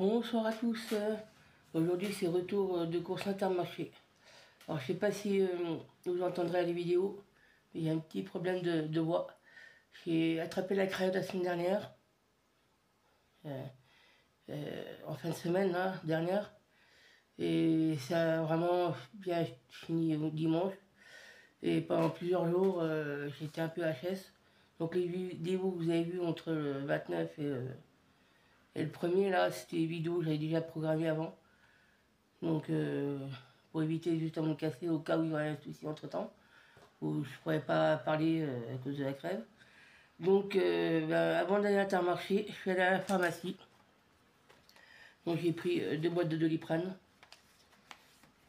Bonsoir à tous. Aujourd'hui c'est retour de course Intermarché. Alors je sais pas si vous entendrez les vidéos, mais il y a un petit problème de voix. J'ai attrapé la crève la semaine dernière, en fin de semaine là, dernière, et ça a vraiment bien fini dimanche. Et pendant plusieurs jours j'étais un peu HS. Donc les vidéos que vous avez vues entre le 29 et le premier là, c'était des vidéos que j'avais déjà programmées avant. Donc, pour éviter justement de casser au cas où il y aurait un souci entre temps, où je ne pourrais pas parler à cause de la crève. Donc, avant d'aller à Intermarché, je suis allé à la pharmacie. Donc, j'ai pris 2 boîtes de Doliprane.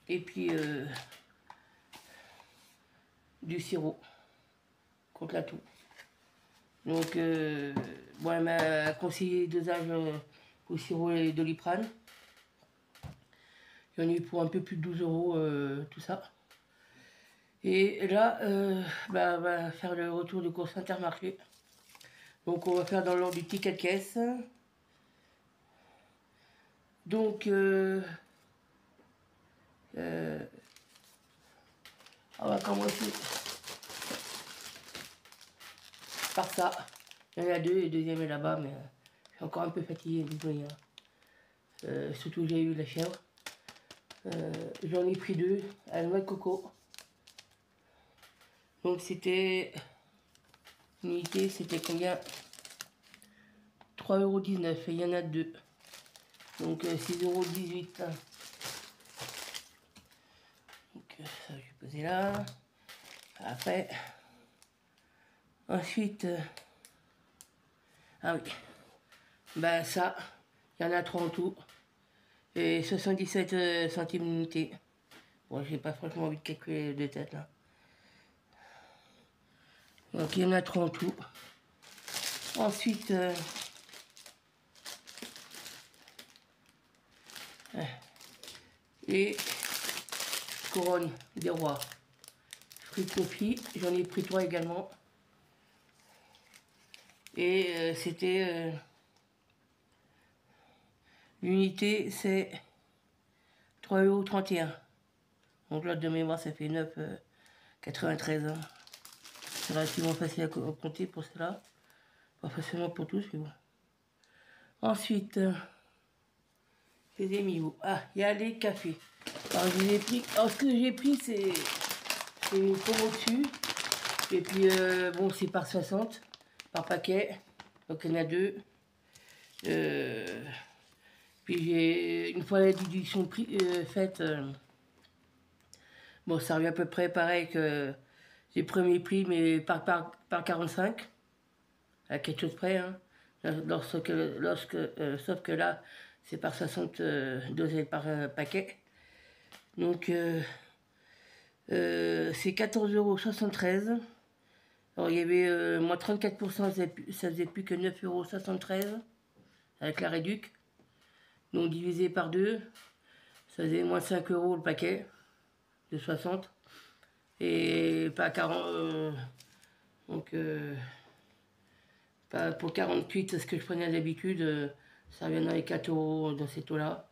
Et puis, du sirop contre la toux. Donc, bon, elle m'a conseillé 2 âges pour le sirop et Doliprane. J'en ai eu pour un peu plus de 12 €, tout ça. Et là, on va faire le retour de course Intermarché. Donc on va faire dans l'ordre du ticket de caisse. Donc, on va commencer par ça. Il y en a 2, et le deuxième est là-bas, mais je suis encore un peu fatigué, désolé. Surtout j'ai eu la chèvre. J'en ai pris 2 à la noix de coco. Donc c'était, l'unité c'était combien? 3,19 € et il y en a 2. Donc 6,18 €. Donc ça je vais poser là. Après, ensuite, ah oui, ben ça, il y en a 3 en tout. Et 77 centimes l'unité. Bon, j'ai pas franchement envie de calculer de tête là. Donc il y en a 3 en tout. Ensuite, les couronnes des rois. Fruits de confit, j'en ai pris 3 également. Et c'était l'unité, c'est 3,31 €. Donc là de mémoire ça fait 9,93 €. C'est relativement facile à compter pour cela. Pas forcément pour tous, mais bon. Ensuite, je les ai mis où? Ah, il y a les cafés. Alors je les ai pris. Alors ce que j'ai pris, c'est une promo dessus. Et puis bon, c'est par 60 par paquet. Donc il y en a 2. Puis j'ai, une fois la déduction faite, bon, ça revient à peu près pareil que les premiers prix, mais par 45, à quelque chose près, hein. Sauf que là, c'est par 60 dosés par paquet. Donc, c'est 14,73 €. Alors, il y avait moins 34%, ça faisait plus que 9,73 € avec la réduc. Donc, divisé par 2, ça faisait moins 5 € le paquet de 60. Et pas 40. Donc, pour 48, ce que je prenais d'habitude, ça revient dans les 4 € dans ces taux-là.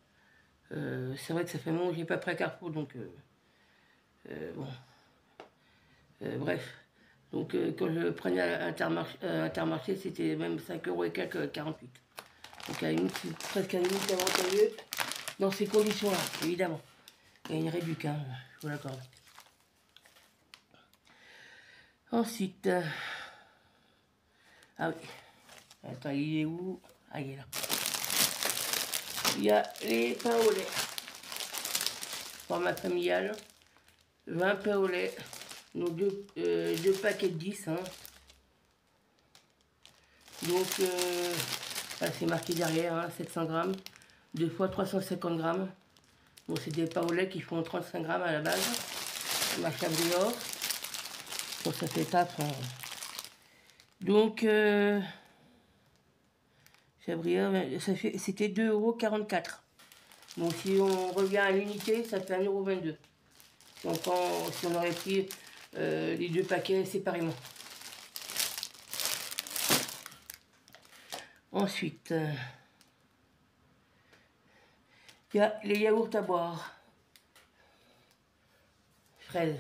C'est vrai que ça fait un moment que j'ai pas pris à Carrefour, donc bon. Bref. Donc quand je prenais à Intermarché, c'était même 5 € et quelques, 48. Donc à la limite, c'est presque à la limite avantageux dans ces conditions-là, évidemment. Il y a une réduction, hein, je vous l'accorde. Ensuite, ah oui, attends, il est où? Ah, il est là. Il y a les pains au lait, format familial, 20 pains au lait, donc 2 paquets de 10. Hein. Donc, c'est marqué derrière, hein, 700 grammes, 2 fois 350 grammes. Bon, c'est des pains au lait qui font 35 grammes à la base. Ma Chabrior. Bon, ça fait ça. Hein. Donc, Chabrior, c'était 2,44 €. Bon, si on revient à l'unité, ça fait 1,22 €. Donc, si on aurait pris les 2 paquets séparément. Ensuite, Il y a les yaourts à boire. Fraises.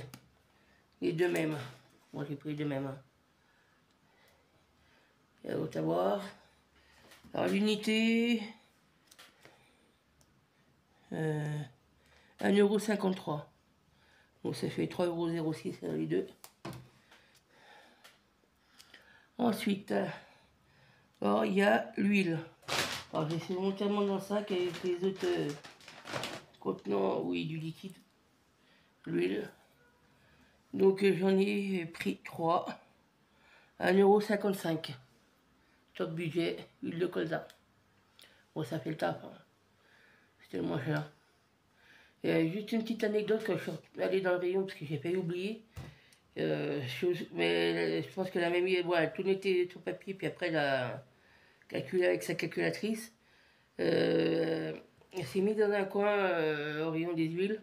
Les deux mêmes. Moi j'ai pris les deux mêmes. Hein. Yaourt à boire. Alors l'unité... 1,53 €. Donc ça fait 3,06 € les deux. Ensuite, alors il y a l'huile. Alors j'ai fait montalement dans le sac avec les autres contenants, oui, du liquide. L'huile. Donc j'en ai pris 3. 1,55 €. Top budget, huile de colza. Bon, ça fait le taf. Hein. C'était le moins cher. Et juste une petite anecdote quand je suis allé dans le rayon, parce que j'ai failli oublier. Mais je pense qu'elle a même mis, voilà, tout était sur papier, puis après elle a calculé avec sa calculatrice. Elle s'est mise dans un coin au rayon des huiles,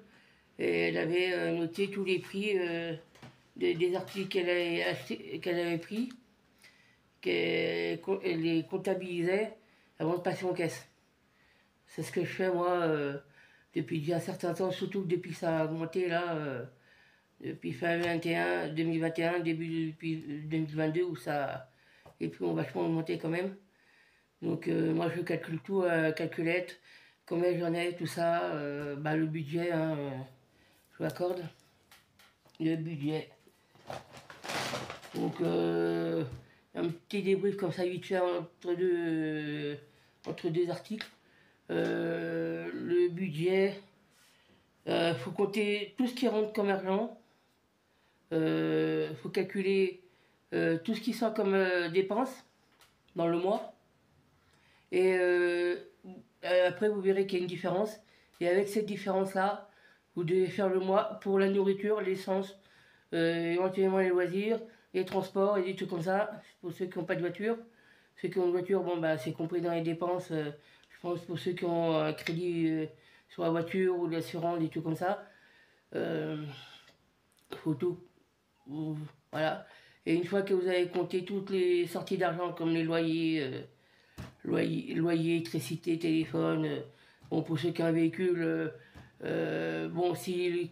et elle avait noté tous les prix des articles qu'elle avait pris, qu'elle les comptabilisait avant de passer en caisse. C'est ce que je fais moi depuis un certain temps, surtout depuis que ça a augmenté là, depuis fin 2021, début depuis 2022 où ça les prix ont vachement augmenté quand même. Donc moi je calcule tout à calculette, combien j'en ai, tout ça, le budget, hein, je l'accorde, le budget. Donc un petit débrief comme ça vite fait entre deux articles. Le budget, faut compter tout ce qui rentre comme argent, faut calculer tout ce qui sort comme dépenses dans le mois, et après vous verrez qu'il y a une différence, et avec cette différence là vous devez faire le mois pour la nourriture, l'essence, éventuellement les loisirs, les transports et des trucs comme ça, pour ceux qui n'ont pas de voiture. Ceux qui ont une voiture, bon bah c'est compris dans les dépenses, je pense pour ceux qui ont un crédit sur la voiture ou l'assurance, des trucs comme ça. Faut tout, voilà. Et une fois que vous avez compté toutes les sorties d'argent comme les loyers, loyer, électricité, téléphone, bon pour ceux qui ont un véhicule, bon s'il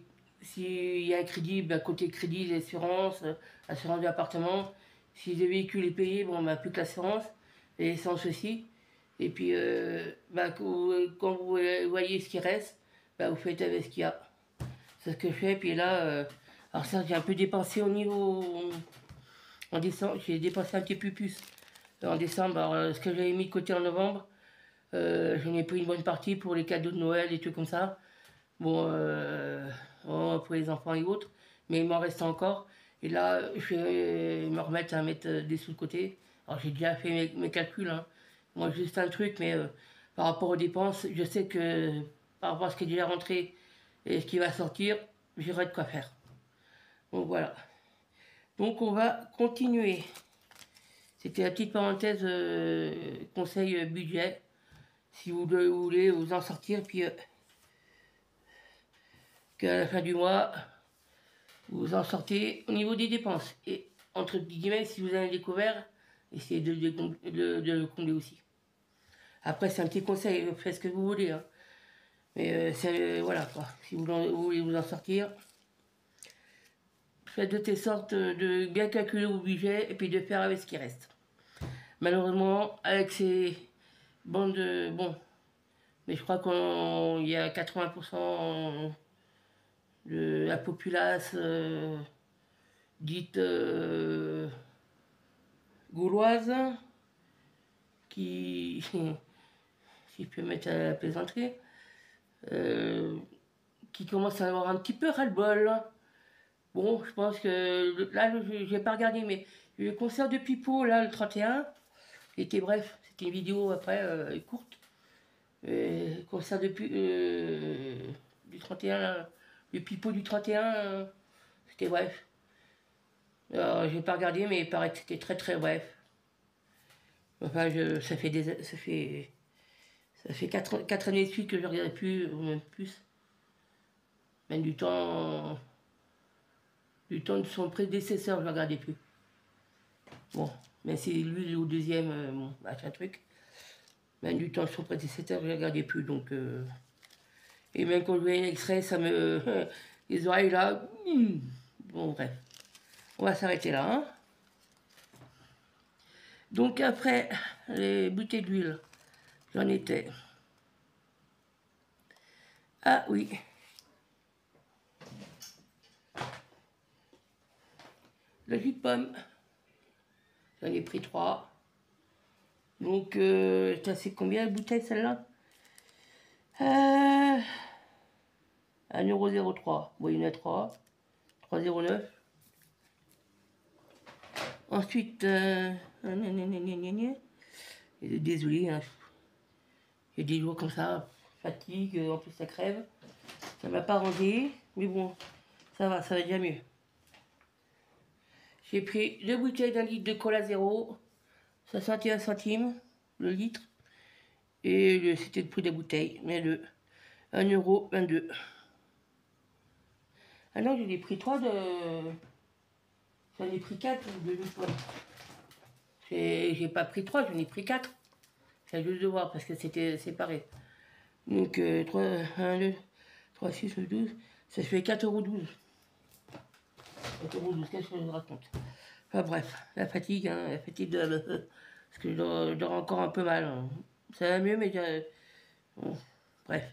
y a un crédit, bah, côté crédit, l'assurance, assurance de l'appartement. Si le véhicule est payé, bon bah plus que l'assurance, et l'essence aussi. Et puis quand vous voyez ce qui reste, bah, vous faites avec ce qu'il y a. C'est ce que je fais. Puis là, alors ça j'ai un peu dépensé au niveau en décembre, j'ai dépensé un petit peu plus en décembre. Alors ce que j'avais mis de côté en novembre, j'en ai pris une bonne partie pour les cadeaux de Noël et tout comme ça. Bon, pour les enfants et autres, mais il m'en reste encore. Et là, je vais me remettre à mettre des sous de côté. Alors j'ai déjà fait mes calculs, hein. Moi juste un truc, mais par rapport aux dépenses, je sais que par rapport à ce qui est déjà rentré et ce qui va sortir, j'aurai de quoi faire. Donc voilà. Donc on va continuer. C'était la petite parenthèse conseil budget. Si vous voulez vous en sortir, puis qu'à la fin du mois, vous en sortez au niveau des dépenses. Et entre guillemets, si vous avez découvert, essayez de le combler aussi. Après, c'est un petit conseil, faites ce que vous voulez. Hein. Mais voilà quoi. Si vous voulez vous en sortir, faites de telle sorte de bien calculer vos budgets et puis de faire avec ce qui reste. Malheureusement, avec ces bandes de... Bon, mais je crois qu'il y a 80% de la populace dite gauloise qui, si je peux mettre à la plaisanterie, qui commence à avoir un petit peu ras-le-bol. Bon, je pense que là, je n'ai pas regardé, mais le concert de Pipo, là, le 31, était bref, c'était une vidéo après courte. Le concert du 31, là, le Pipo du 31, c'était bref. Alors, j'ai pas regardé, mais il paraît que c'était très très bref. Enfin, ça fait 4 années de suite que je ne regarde plus, ou même plus. Même du temps de son prédécesseur, je ne regardais plus. Bon, mais c'est lui au deuxième, bon, machin truc. Même du temps de son prédécesseur, je ne regardais plus, donc Et même quand je voyais un extrait, ça me... les oreilles là... Bon, bref. On va s'arrêter là. Hein. Donc après, les bouteilles d'huile, j'en étais. Ah oui. Le jus de pomme, j'en ai pris 3. Donc, ça c'est combien la bouteille celle-là 1,03 €. Bon, il y en a 3. 3,09 €. Ensuite, désolé, hein, il y a des jours comme ça, fatigue, en plus ça crève. Ça m'a pas arrangé, mais bon, ça va déjà mieux. J'ai pris 2 bouteilles d'1 litre de cola zéro, 61 centimes le litre. Et c'était le prix de la bouteille, mais le 1,22 €. Ah non, j'en ai pris 3 de... J'en ai pris 4 de litres. J'ai pas pris 3, j'en ai pris 4. C'est juste de voir parce que c'était séparé. Donc 3, 1, 2, 3, 6, 12, ça fait 4,12 €. 4,12 €, qu'est-ce que je raconte? Enfin bref, la fatigue, hein, la fatigue de... Parce que je dors encore un peu mal. Hein. Ça va mieux, mais... Bon, bref.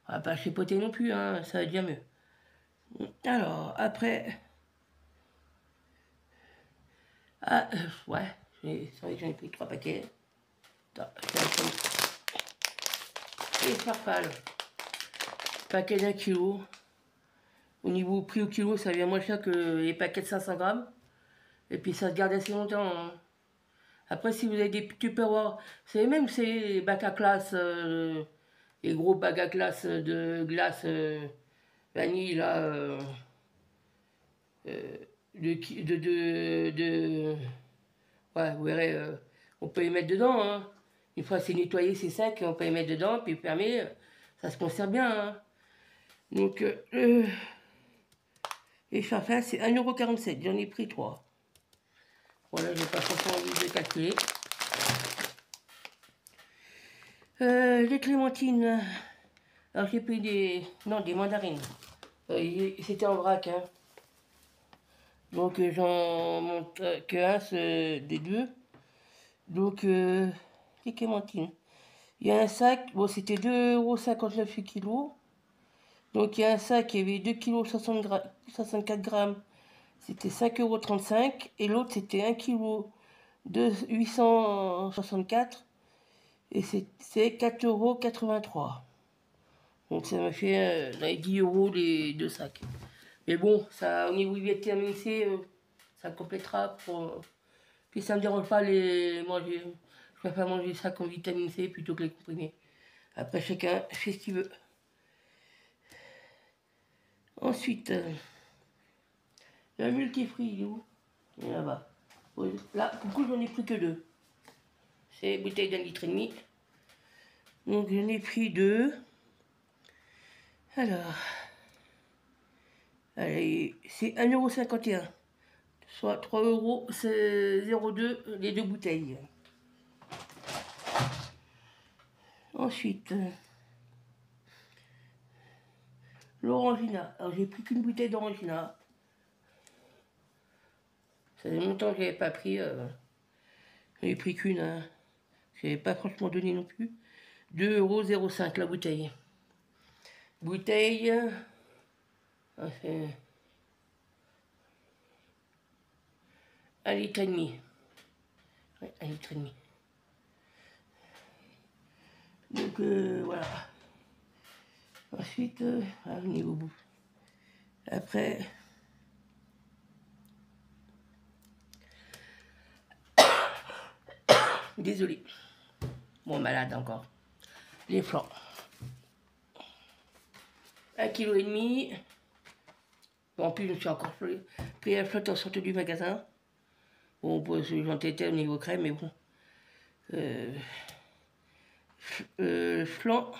On va pas chipoter non plus, hein, ça va déjà mieux. Alors, après... Ah, ouais, c'est vrai que j'en ai pris 3 paquets. Attends, et Farfale, paquet d'1 kilo. Au niveau prix au kilo, ça vient moins cher que les paquets de 500 grammes. Et puis ça se garde assez longtemps. Hein. Après, si vous avez des tupperwares, c'est même ces bacs à glace, les gros bacs à glace de glace vanille, là, ouais, vous verrez, on peut les mettre dedans. Hein. Une fois c'est nettoyé, c'est sec, on peut les mettre dedans, puis fermer, ça se conserve bien. Hein. Donc, les farfales, c'est 1,47 €, j'en ai pris 3. Voilà, j'ai pas forcément envie de calculer. Les clémentines, alors j'ai pris des mandarines. C'était en vrac, hein. Donc j'en monte que un des deux. Donc, les clémentines. Il y a un sac, bon c'était 2,59 € le kilo. Donc il y a un sac, il y avait 2,64 grammes, c'était 5,35 €. Et l'autre c'était 1 kg de 864 et c'est 4,83 €. Donc ça m'a fait les 10 € les 2 sacs. Mais bon, ça, au niveau vitamine C, ça complétera pour... Puis ça me dérange pas les manger. Je préfère manger ça comme vitamine C plutôt que les comprimés. Après, chacun fait ce qu'il veut. Ensuite, le multifruit, il est où? Il est là-bas. Là, pour le coup, j'en ai pris que 2. C'est bouteille d'1,5 litre. Donc, j'en ai pris 2. Alors, allez, c'est 1,51 €. Soit 3 €, c'est 0,2 € les 2 bouteilles. Ensuite, l'orangina. Alors, j'ai pris qu'une bouteille d'orangina. Ça fait longtemps que je n'avais pas pris. J'avais pris qu'une. Hein. Je n'avais pas franchement donné non plus. 2,05 € la bouteille. Bouteille. C'est 1,5 litre. Ouais, 1,5 litre. Donc voilà. Ensuite, on est au bout. Après, désolé. Bon, malade encore. Les flancs. 1,5 kg. Bon, en plus, je me suis encore pris la flotte en sortie du magasin. Bon, j'entêtais au niveau crème, mais bon. Flan.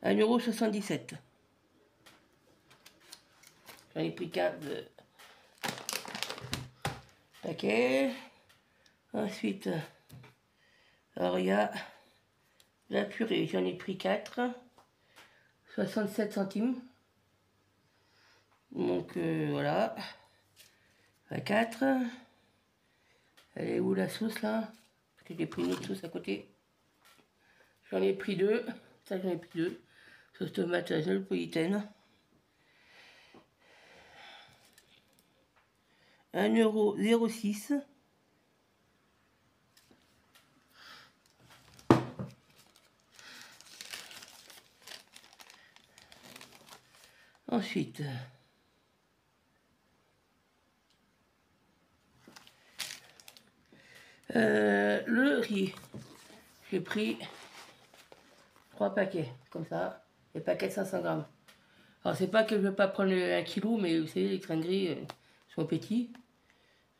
1,77 €. J'en ai pris 4 paquets. Ensuite, alors il y a La purée, j'en ai pris 4, 67 centimes. Donc voilà, à 4. Elle est où la sauce là? Parce que j'ai pris une autre sauce à côté. J'en ai pris 2. Ça, j'en ai pris 2. Sauce tomate napolitaine. 1,06 €. Ensuite, le riz. J'ai pris 3 paquets, comme ça. Les paquets de 500 grammes. Alors, c'est pas que je veux pas prendre 1 kilo, mais vous savez, les grains de riz sont petits.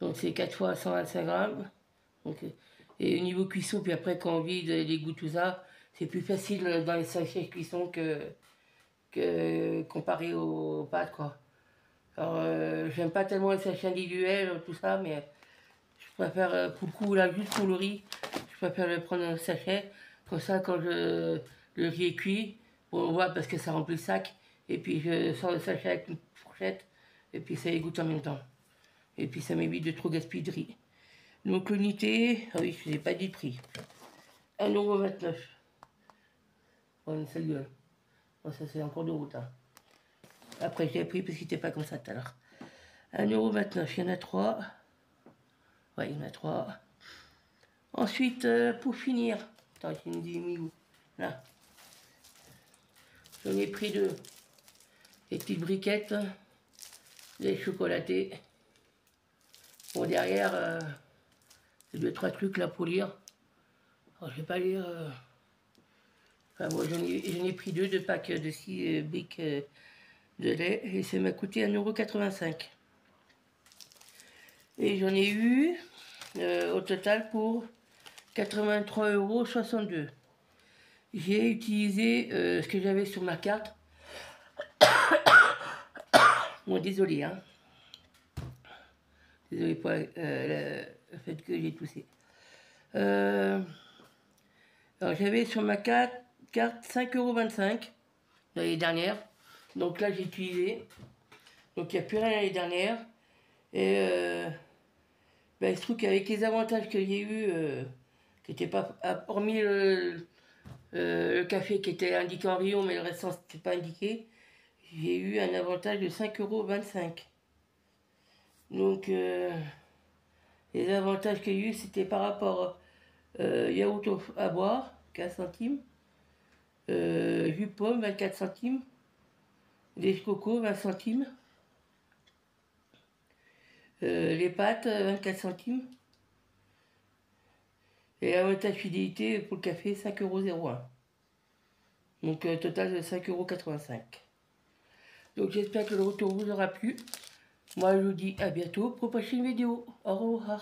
Donc, c'est 4 fois 125 grammes. Donc, et au niveau cuisson, puis après, quand on vide les goûts, tout ça, c'est plus facile dans les sachets de cuisson que comparé aux pâtes, quoi. Alors, j'aime pas tellement les sachets individuels, tout ça, mais je préfère, pour le coup, là, juste pour le riz, je préfère le prendre un sachet. Comme ça, quand le riz est cuit, on voit parce que ça remplit le sac. Et puis, je sors le sachet avec une fourchette, et puis ça égoutte en même temps. Et puis, ça m'évite de trop gaspiller de riz. Donc, l'unité, ah oui, je n'ai pas dit le prix. 1,29 €. Oh, une sale gueule. Oh, ça, c'est en cours de route, hein. Après, je l'ai pris parce qu'il n'était pas comme ça tout à l'heure. 1,29 €, il y en a 3. Ouais, il y en a 3. Ensuite, pour finir, attends, j'ai mis où? Là. J'en ai pris 2. Des petites briquettes, des chocolatés. Bon, derrière, c'est 2-3 trucs là pour lire. Alors, je vais pas lire. Enfin, moi, j'en ai pris 2 packs de 6 briques de lait et ça m'a coûté 1,85 €. Et j'en ai eu au total pour 83,62 €. J'ai utilisé ce que j'avais sur ma carte. Bon, désolé, hein. Désolé pour le fait que j'ai toussé. Alors, j'avais sur ma carte 5,25 € l'année dernière. Donc là, j'ai utilisé. Donc, il n'y a plus rien l'année dernière. Et ben, il se trouve qu'avec les avantages que j'ai eu, qui n'étaient pas, hormis le café qui était indiqué en rayon, mais le restant n'était pas indiqué, j'ai eu un avantage de 5,25 €. Donc, les avantages qu'il y a eu, c'était par rapport yaourt à boire, 15 centimes, jus pomme, 24 centimes, lait de coco, 20 centimes, les pâtes, 24 centimes, et l'avantage fidélité pour le café, 5,01 €. Donc, total de 5,85 €. Donc, j'espère que le retour vous aura plu. Moi, je vous dis à bientôt pour une prochaine vidéo. Au revoir.